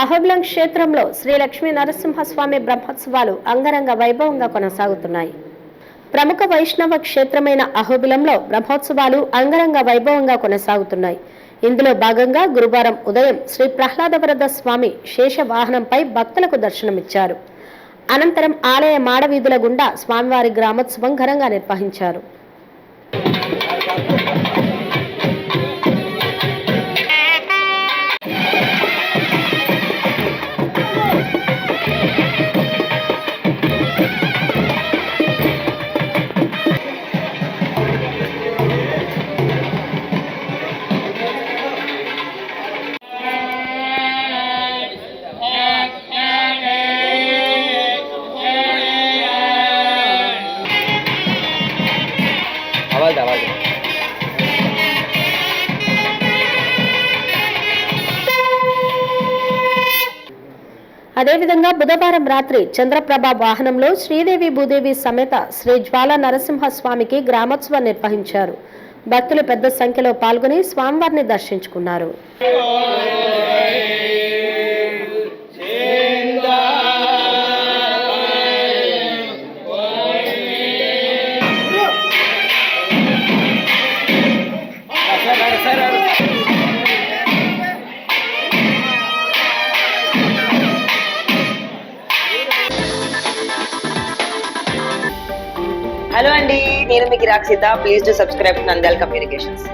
అహోబిలం క్షేత్రంలో శ్రీ లక్ష్మీ నరసింహస్వామి బ్రహ్మోత్సవాలు అంగరంగ వైభవంగా కొనసాగుతున్నాయి. ప్రముఖ వైష్ణవ క్షేత్రమైన అహోబిలంలో బ్రహ్మోత్సవాలు అంగరంగ వైభవంగా కొనసాగుతున్నాయి. ఇందులో భాగంగా గురువారం ఉదయం శ్రీ ప్రహ్లాదవరద స్వామి శేష వాహనంపై భక్తులకు దర్శనమిచ్చారు. అనంతరం ఆలయ మాడవీధుల గుండా స్వామివారి గ్రామోత్సవం ఘనంగా నిర్వహించారు. అదేవిధంగా బుధవారం రాత్రి చంద్రప్రభ వాహనంలో శ్రీదేవి భూదేవి సమేత శ్రీ జ్వాల నరసింహస్వామికి గ్రామోత్సవం నిర్వహించారు. భక్తులు పెద్ద సంఖ్యలో పాల్గొని స్వామివారిని దర్శించుకున్నారు. హలో అండి, నేను మీకు Rakshitha. Please to subscribe Nandyal communications.